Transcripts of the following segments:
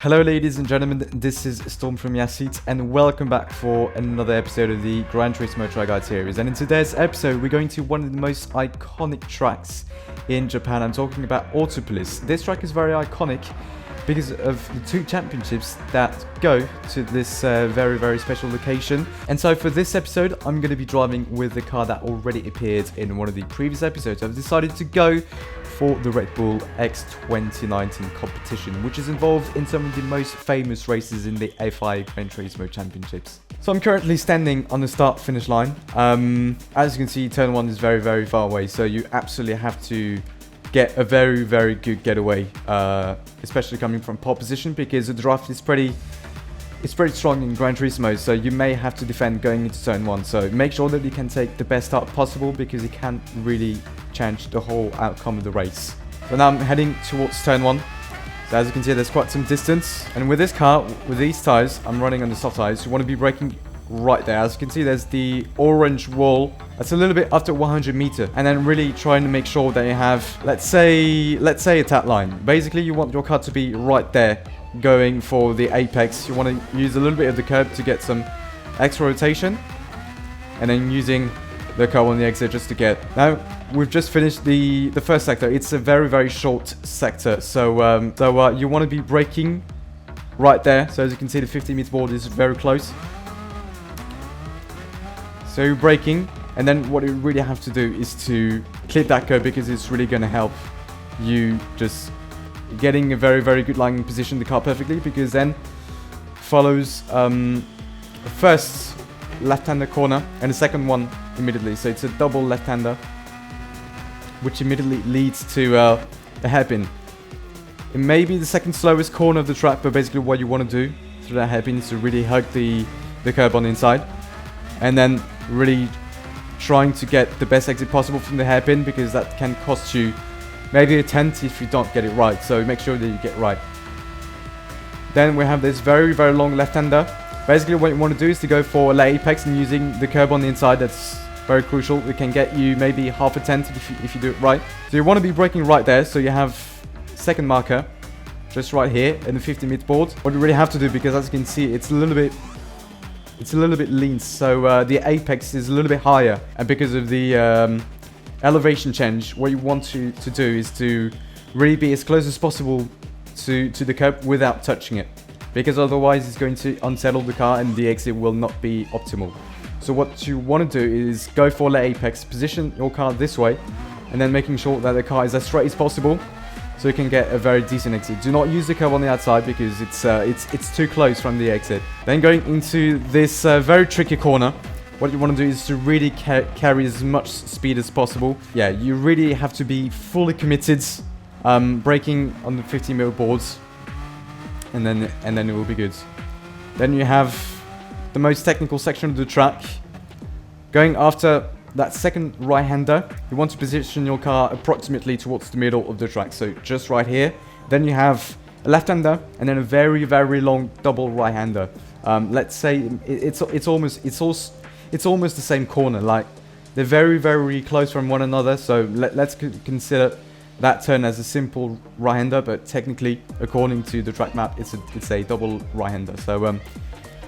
Hello ladies and gentlemen, this is Storm from Yasit and welcome back for another episode of the Gran Turismo Track Guide series. And in today's episode we're going to one of the most iconic tracks in Japan. I'm talking about Autopolis. This track is very iconic because of the two championships that go to this very special location. And so for this episode I'm going to be driving with the car that already appeared in one of the previous episodes. I've decided to go for the Red Bull X 2019 competition, which is involved in some of the most famous races in the FI Gran Turismo Championships. So I'm currently standing on the start-finish line. As you can see, turn 1 is very far away, so you absolutely have to get a very good getaway, especially coming from pole position, because the draft is pretty strong in Gran Turismo, so you may have to defend going into turn 1. So make sure that you can take the best start possible, because it can really change the whole outcome of the race. So now I'm heading towards turn 1. So as you can see, there's quite some distance, and with this car, with these tires, I'm running on the soft tires. You want to be braking right there. As you can see, there's the orange wall that's a little bit after 100 meter, and then really trying to make sure that you have, let's say a tap line. Basically you want your car to be right there going for the apex. You want to use a little bit of the curb to get some extra rotation, and then using the curb on the exit just to get. Now we've just finished the first sector. It's a very short sector, so you want to be braking right there. So as you can see, the 50-meter board is very close. So you're braking, and then what you really have to do is to clip that curb, because it's really going to help you just getting a very good line position the car perfectly, because then follows the first left-hander corner and the second one immediately. So it's a double left-hander, which immediately leads to a hairpin. It may be the second slowest corner of the track, but basically what you want to do through that hairpin is to really hug the curb on the inside, and then really trying to get the best exit possible from the hairpin, because that can cost you maybe a tenth if you don't get it right. So make sure that you get right. Then we have this very long left-hander. Basically what you want to do is to go for a late apex and using the curb on the inside. That's very crucial. It can get you maybe half a tenth if you do it right. So you want to be braking right there. So you have second marker just right here in the 50-meter board. What you really have to do, because as you can see, it's a little bit lean, so the apex is a little bit higher, and because of the elevation change, what you want to do is to really be as close as possible to the curb without touching it, because otherwise it's going to unsettle the car and the exit will not be optimal. So what you want to do is go for late apex, position your car this way, and then making sure that the car is as straight as possible, so you can get a very decent exit. Do not use the curb on the outside, because it's too close from the exit. Then going into this very tricky corner, what you want to do is to really carry as much speed as possible. Yeah, you really have to be fully committed, braking on the 50-meter boards, and then it will be good. Then you have the most technical section of the track. Going after that second right-hander, you want to position your car approximately towards the middle of the track, so just right here. Then you have a left-hander, and then a very long double right-hander. Let's say it's almost the same corner. Like, they're very close from one another. So let's consider that turn as a simple right-hander, but technically, according to the track map, it's a double right-hander. So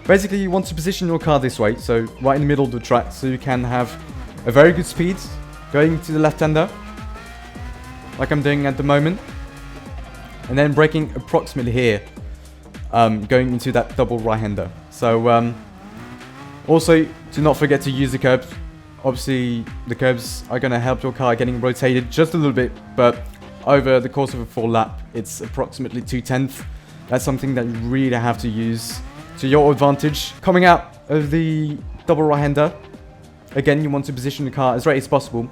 basically, you want to position your car this way, so right in the middle of the track, so you can have a very good speed going to the left-hander, like I'm doing at the moment, and then braking approximately here, going into that double right-hander. So also, do not forget to use the curbs. Obviously, the curbs are going to help your car getting rotated just a little bit, but over the course of a full lap, it's approximately 2/10. That's something that you really have to use to your advantage. Coming out of the double right-hander, again, you want to position the car as straight as possible,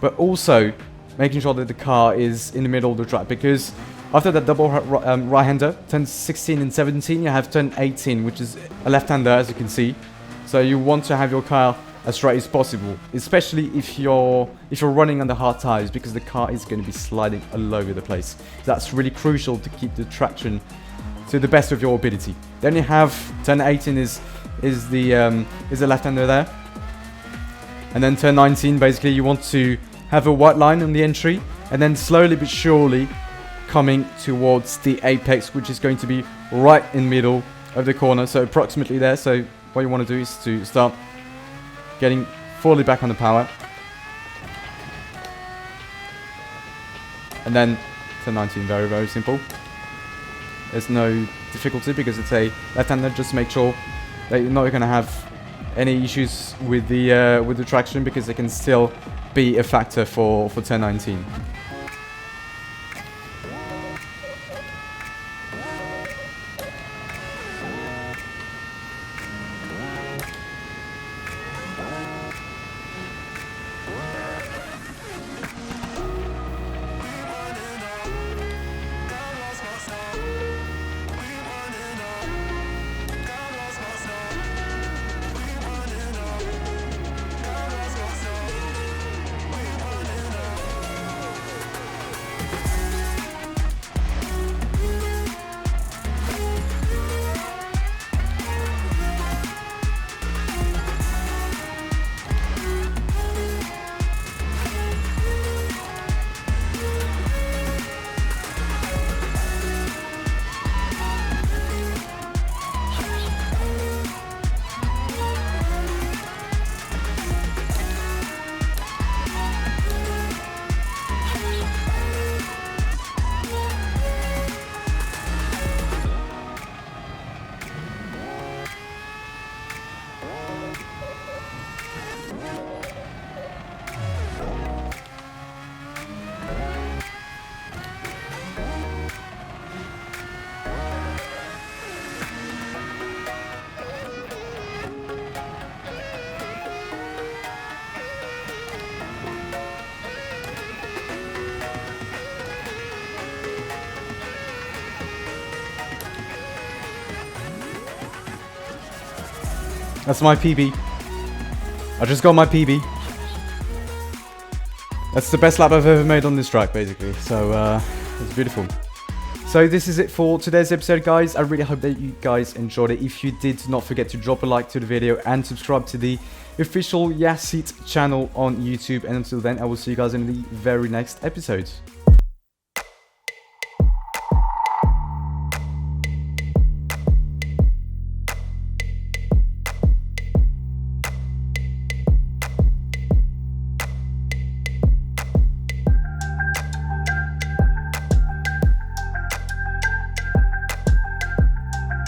but also making sure that the car is in the middle of the track, because after that double right-hander, turn 16 and 17, you have turn 18, which is a left-hander, as you can see. So you want to have your car as straight as possible, especially if you're running under hard tires, because the car is going to be sliding all over the place. That's really crucial to keep the traction to the best of your ability. Then you have turn 18 is the left-hander there. And then turn 19, basically you want to have a white line on the entry, and then slowly but surely coming towards the apex, which is going to be right in the middle of the corner, so approximately there. So what you want to do is to start getting fully back on the power, and then turn 19. Very, very simple. There's no difficulty because it's a left-hander. Just make sure that you're not going to have any issues with the traction, because it can still be a factor for turn 19. That's my PB. I just got my PB. That's the best lap I've ever made on this track, basically. So, it's beautiful. So this is it for today's episode, guys. I really hope that you guys enjoyed it. If you did, do not forget to drop a like to the video and subscribe to the official Yasit channel on YouTube. And until then, I will see you guys in the very next episode.